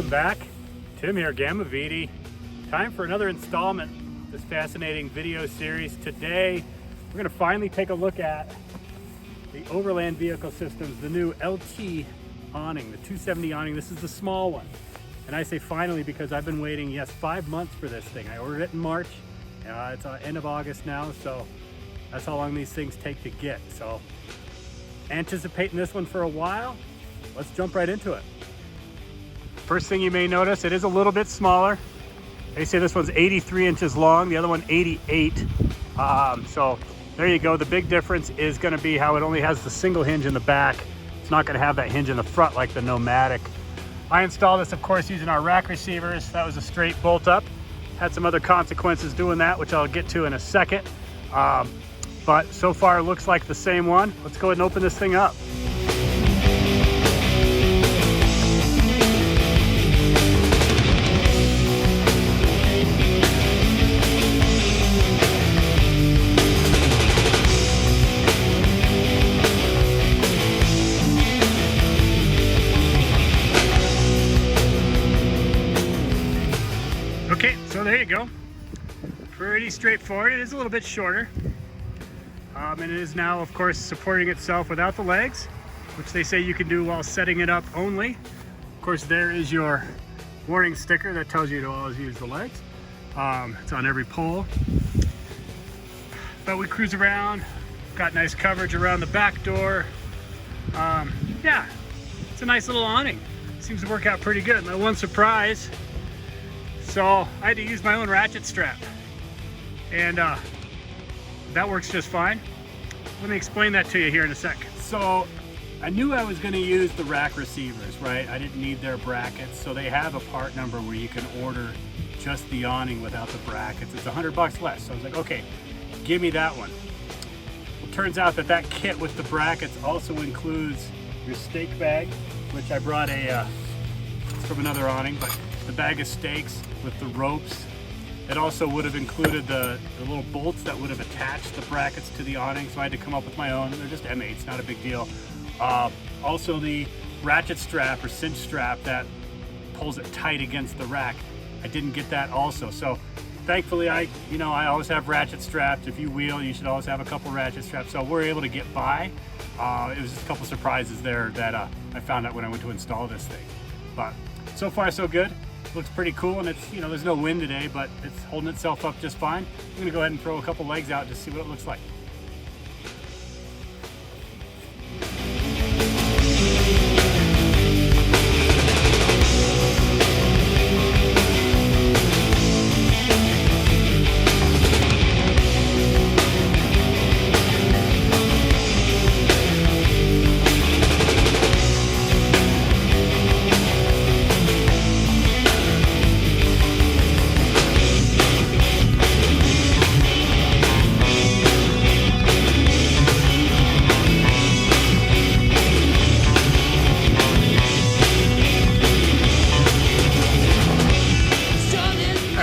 Welcome back. Tim here, Gamma VD. Time for another installment of this fascinating video series. Today, we're going to finally take a look at the Overland Vehicle Systems, the new LT Awning, the 270 awning. This is the small one. And I say finally because I've been waiting, yes, 5 months for this thing. I ordered it in March. It's end of August now, so that's how long these things take to get. So, anticipating this one for a while. Let's jump right into it. First thing you may notice, it is a little bit smaller. They say this one's 83 inches long, the other one 88. So there you go. The big difference is going to be how it only has the single hinge in the back. It's not going to have that hinge in the front like the Nomadic. I installed this, of course, using our rack receivers. That was a straight bolt up. Had some other consequences doing that, which I'll get to in a second. But so far it looks like the same one. Let's go ahead and open this thing up. Okay, so there you go. Pretty straightforward. It is a little bit shorter. And it is now, of course, supporting itself without the legs, which they say you can do while setting it up only. Of course, there is your warning sticker that tells you to always use the legs. It's on every pole. But we cruise around, got nice coverage around the back door. Yeah, it's a nice little awning. Seems to work out pretty good. My one surprise, so I had to use my own ratchet strap, and that works just fine. Let me explain that to you here in a sec. So I knew I was going to use the rack receivers, right? I didn't need their brackets, so they have a part number where you can order just the awning without the brackets. It's $100 less. So I was like, okay, give me that one. Well, turns out that that kit with the brackets also includes your stake bag, which I brought it's from another awning, but the bag of stakes with the ropes. It also would have included the little bolts that would have attached the brackets to the awning, so I had to come up with my own. They're just M8s, not a big deal. Also the ratchet strap or cinch strap that pulls it tight against the rack. I didn't get that also. So thankfully I always have ratchet straps. If you wheel, you should always have a couple ratchet straps. So we're able to get by. It was just a couple surprises there that I found out when I went to install this thing. But so far so good. Looks pretty cool, and it's, there's no wind today, but it's holding itself up just fine. I'm gonna go ahead and throw a couple legs out to see what it looks like.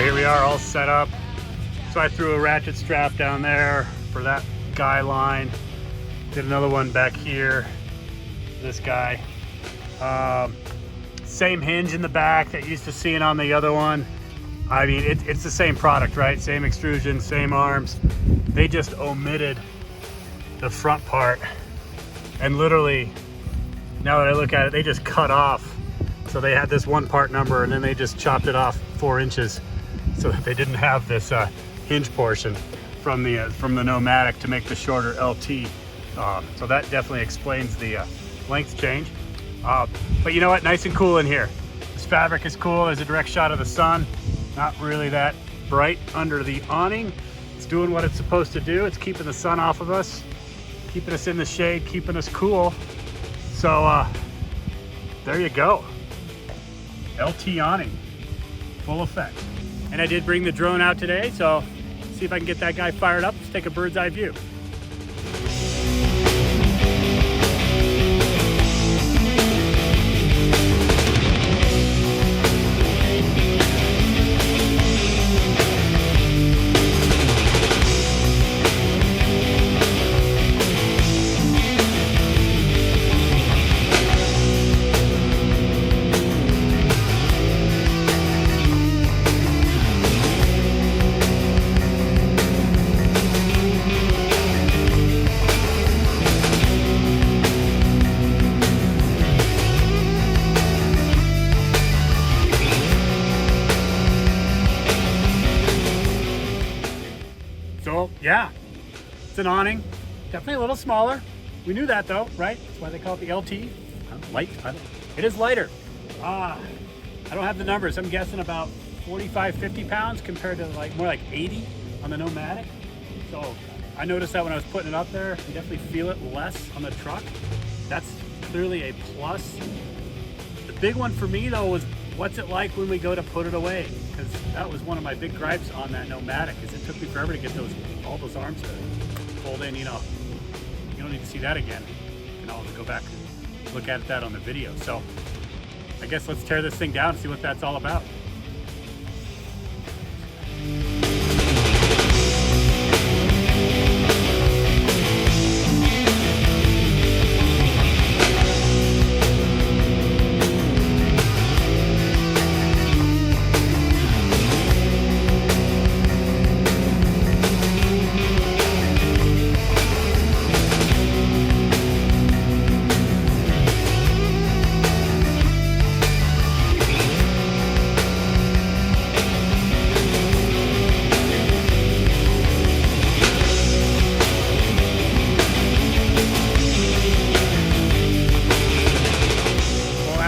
Here we are all set up. So I threw a ratchet strap down there for that guy line. Did another one back here, this guy. Same hinge in the back that you used to seeing on the other one. I mean, it's the same product, right? Same extrusion, same arms. They just omitted the front part. And literally, now that I look at it, they just cut off. So they had this one part number and then they just chopped it off 4 inches. So that they didn't have this hinge portion from the Nomadic to make the shorter LT. So that definitely explains the length change. But you know what? Nice and cool in here. This fabric is cool. There's a direct shot of the sun. Not really that bright under the awning. It's doing what it's supposed to do. It's keeping the sun off of us, keeping us in the shade, keeping us cool. So there you go. LT awning, full effect. And I did bring the drone out today, so see if I can get that guy fired up. Let's take a bird's eye view. So yeah, it's an awning, definitely a little smaller. We knew that though, right? That's why they call it the LT. Light, it is lighter. I don't have the numbers. I'm guessing about 45, 50 pounds compared to like more like 80 on the Nomadic. So I noticed that when I was putting it up there, you definitely feel it less on the truck. That's clearly a plus. The big one for me though was what's it like when we go to put it away? Because that was one of my big gripes on that Nomadic, is it took me forever to get all those arms to fold in. You know, you don't need to see that again. You can always go back and look at that on the video. So I guess let's tear this thing down and see what that's all about.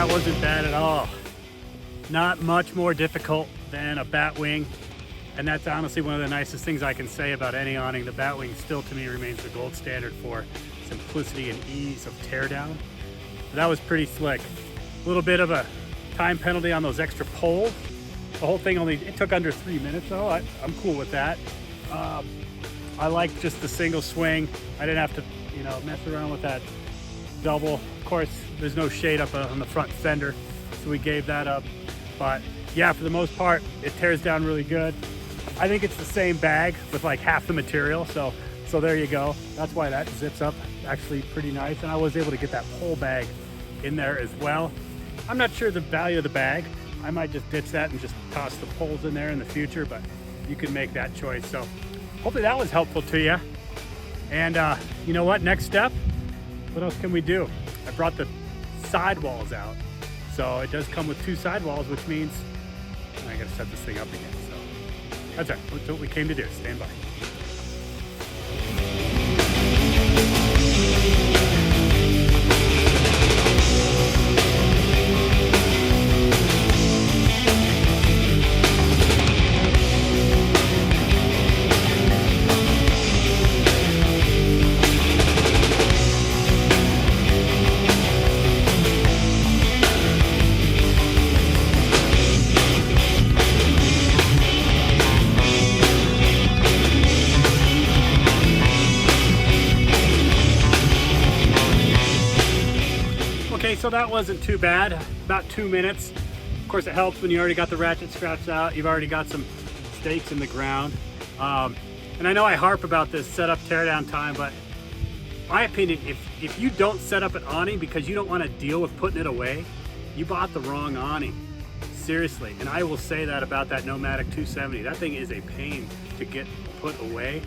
Wasn't bad at all. Not much more difficult than a bat wing, and that's honestly one of the nicest things I can say about any awning. The bat wing still to me remains the gold standard for simplicity and ease of teardown. But that was pretty slick. A little bit of a time penalty on those extra poles. The whole thing it took under 3 minutes though. I'm cool with that. I like just the single swing. I didn't have to, you know, mess around with that double. Of course, there's no shade up on the front fender, so we gave that up. But yeah, for the most part, it tears down really good. I think it's the same bag with like half the material, so there you go. That's why that zips up actually pretty nice. And I was able to get that pole bag in there as well. I'm not sure the value of the bag. I might just ditch that and just toss the poles in there in the future, but you can make that choice. So hopefully that was helpful to you. And you know what, next step, what else can we do? I brought the sidewalls out. So it does come with 2 sidewalls, which means I gotta set this thing up again. So that's right, that's what we came to do. Stand by. Okay, so that wasn't too bad, about 2 minutes. Of course, it helps when you already got the ratchet straps out, you've already got some stakes in the ground. And I know I harp about this setup teardown time, but my opinion, if you don't set up an awning because you don't want to deal with putting it away, you bought the wrong awning. Seriously, and I will say that about that Nomadic 270. That thing is a pain to get put away.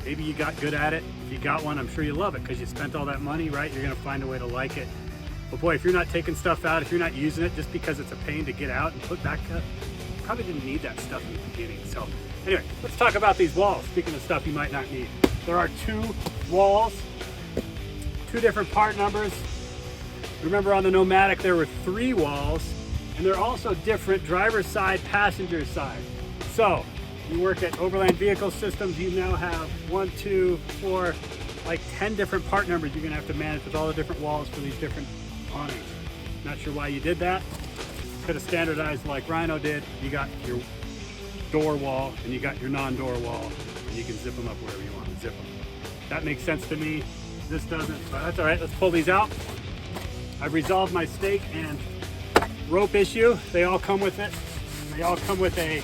Maybe you got good at it. If you got one, I'm sure you love it because you spent all that money, right? You're gonna find a way to like it. But boy, if you're not taking stuff out, if you're not using it just because it's a pain to get out and put back up, you probably didn't need that stuff in the beginning. So anyway, let's talk about these walls. Speaking of stuff you might not need. There are 2 walls, 2 different part numbers. Remember on the Nomadic, there were 3 walls, and they're also different driver's side, passenger side. So you work at Overland Vehicle Systems, you now have 1, 2, 4, like 10 different part numbers you're gonna have to manage with all the different walls for these different awnings. Not sure why you did that. Could have standardized like Rhino did. You got your door wall and you got your non-door wall, and you can zip them up wherever you want to zip them. That makes sense to me. This doesn't, but that's all right. Let's pull these out. I've resolved my stake and rope issue. They all come with it. They all come with a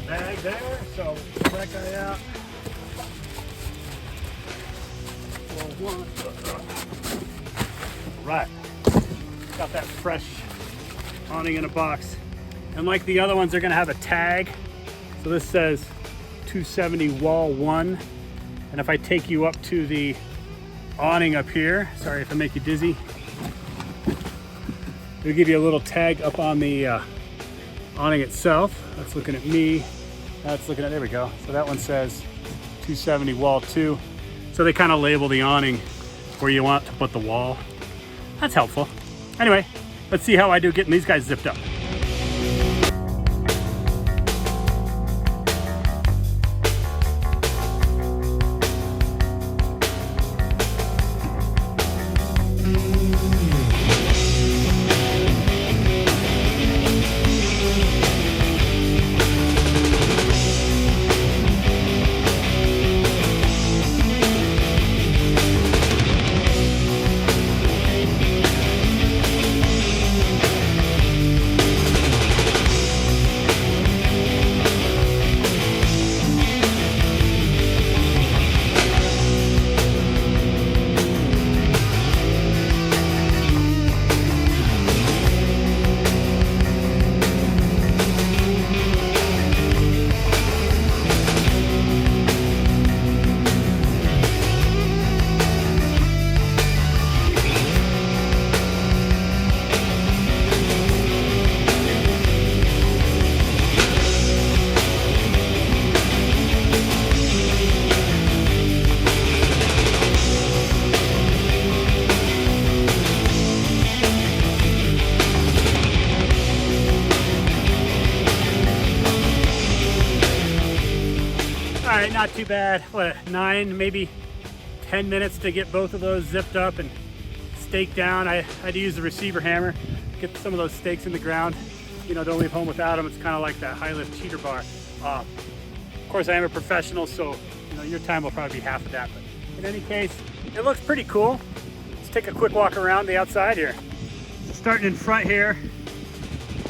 bag there, so pull that guy out. Right, got that fresh awning in a box, and like the other ones, they're gonna have a tag. So this says 270 wall 1, and if I take you up to the awning up here, sorry if I make you dizzy, it'll give you a little tag up on the awning itself. That's looking at me. That's looking at, there we go. So that one says 270 wall 2. So they kind of label the awning where you want to put the wall. That's helpful. Anyway, let's see how I do getting these guys zipped up. All right, not too bad. What, 9, maybe 10 minutes to get both of those zipped up and staked down. I had to use the receiver hammer, get some of those stakes in the ground. You know, don't leave home without them. It's kind of like that high lift cheater bar. Of course, I am a professional, so you know your time will probably be half of that. But in any case, it looks pretty cool. Let's take a quick walk around the outside here. Starting in front here,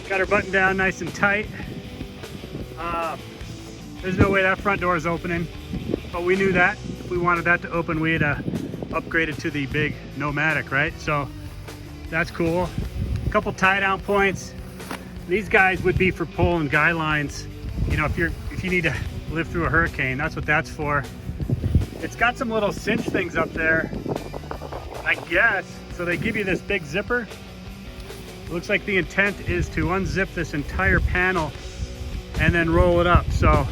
got her button down nice and tight. There's no way that front door is opening, but we knew that. If we wanted that to open, we had upgraded to the big Nomadic, right? So that's cool. A couple tie down points. These guys would be for pulling guy lines. You know, if you need to live through a hurricane, that's what that's for. It's got some little cinch things up there, I guess. So they give you this big zipper. It looks like the intent is to unzip this entire panel and then roll it up. So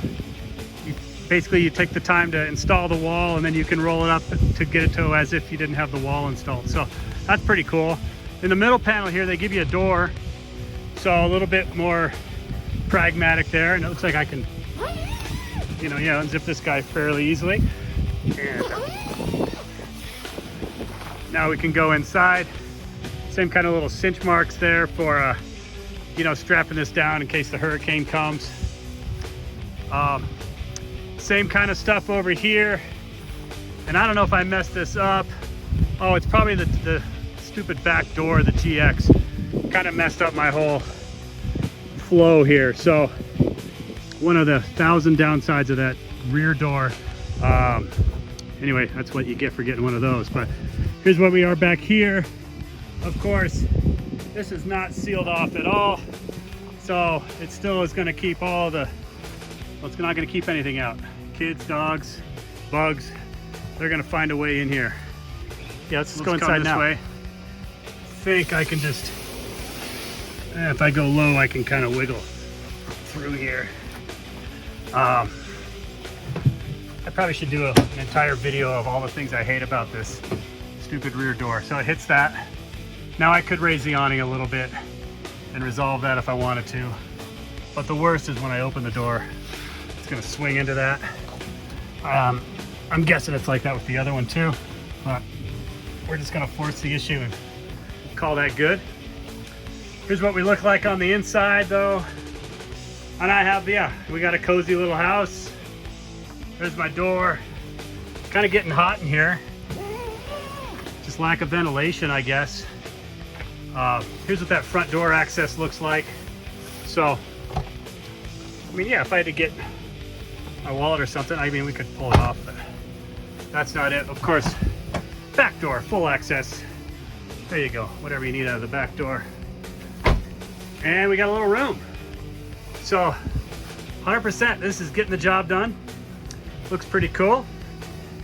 basically you take the time to install the wall and then you can roll it up to get it to as if you didn't have the wall installed. So that's pretty cool. In the middle panel here, they give you a door. So a little bit more pragmatic there. And it looks like I can, unzip this guy fairly easily. And now we can go inside. Same kind of little cinch marks there for, strapping this down in case the hurricane comes. Same kind of stuff over here. And I don't know if I messed this up. Oh, it's probably the stupid back door, the GX. Kind of messed up my whole flow here. So one of the 1,000 downsides of that rear door. Anyway, that's what you get for getting one of those. But here's where we are back here. Of course, this is not sealed off at all. So it still is going to keep all the, well, it's not going to keep anything out. Kids, dogs, bugs, they're going to find a way in here. Yeah, let's just go inside now. I think I can just, if I go low, I can kind of wiggle through here. I probably should do an entire video of all the things I hate about this stupid rear door. So it hits that. Now I could raise the awning a little bit and resolve that if I wanted to. But the worst is when I open the door, it's gonna swing into that. I'm guessing it's like that with the other one too, but we're just gonna force the issue and call that good. Here's what we look like on the inside though. And I have, we got a cozy little house. There's my door. Kind of getting hot in here. Just lack of ventilation, I guess. Here's what that front door access looks like. So, I mean, if I had to get my wallet or something, I mean, we could pull it off, but that's not it. Of course, back door, full access. There you go, whatever you need out of the back door. And we got a little room. So, 100%, this is getting the job done. Looks pretty cool.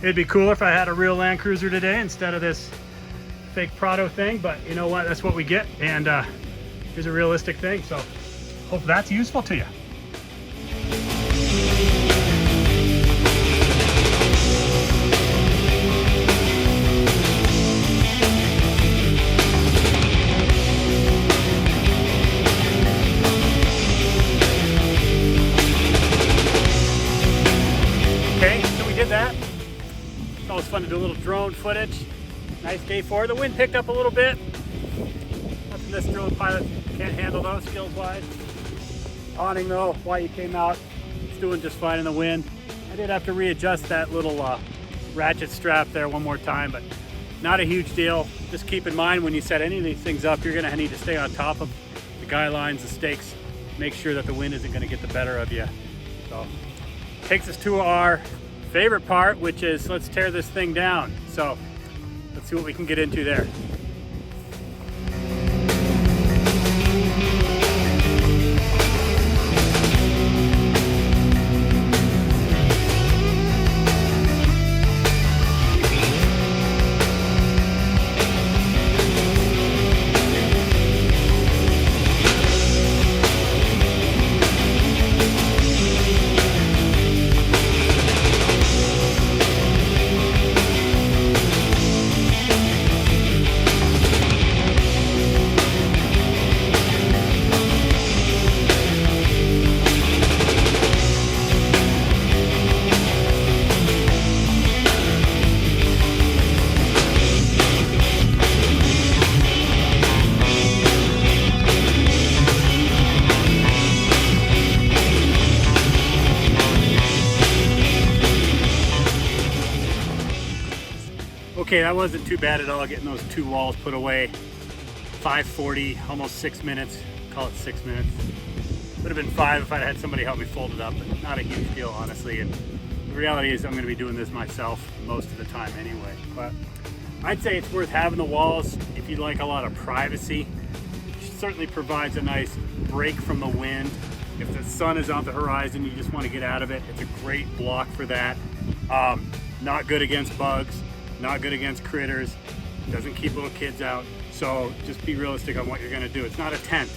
It'd be cooler if I had a real Land Cruiser today instead of this fake Prado thing, but you know what, that's what we get, and here's a realistic thing, so hope that's useful to you. fun to do a little drone footage. Nice day for it. The wind picked up a little bit. Nothing this drone pilot can't handle those skills wise. Awning though, while you came out, it's doing just fine in the wind. I did have to readjust that little ratchet strap there one more time, but not a huge deal. Just keep in mind when you set any of these things up, you're gonna need to stay on top of the guy lines, the stakes, make sure that the wind isn't gonna get the better of you. So, takes us to our favorite part, which is let's tear this thing down. So, let's see what we can get into there. Okay, that wasn't too bad at all, getting those two walls put away. 5:40, almost 6 minutes. Call it 6 minutes. Would have been 5 if I'd had somebody help me fold it up, but not a huge deal, honestly. And the reality is I'm going to be doing this myself most of the time anyway. But I'd say it's worth having the walls if you like a lot of privacy. It certainly provides a nice break from the wind. If the sun is on the horizon, you just want to get out of it. It's a great block for that. Not good against bugs. Not good against critters, doesn't keep little kids out. So just be realistic on what you're gonna do. It's not a tent.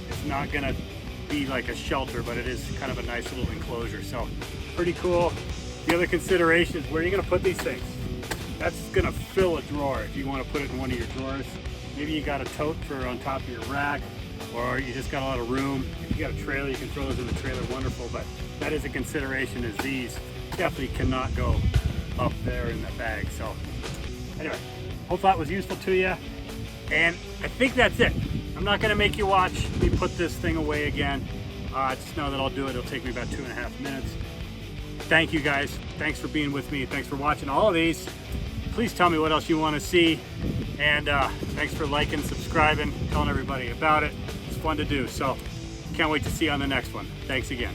It's not gonna be like a shelter, but it is kind of a nice little enclosure. So pretty cool. The other consideration is where you're gonna put these things. That's gonna fill a drawer if you wanna put it in one of your drawers. Maybe you got a tote for on top of your rack, or you just got a lot of room. If you got a trailer, you can throw those in the trailer, wonderful. But that is a consideration, is these definitely cannot go up there in that bag. So anyway, hope that was useful to you, and I think that's it. I'm not going to make you watch me put this thing away again. Just know that I'll do it. It'll take me about 2.5 minutes. Thank you guys. Thanks for being with me. Thanks for watching all of these. Please tell me what else you want to see, and thanks for liking, subscribing, telling everybody about it. It's fun to do, so can't wait to see you on the next one. Thanks again.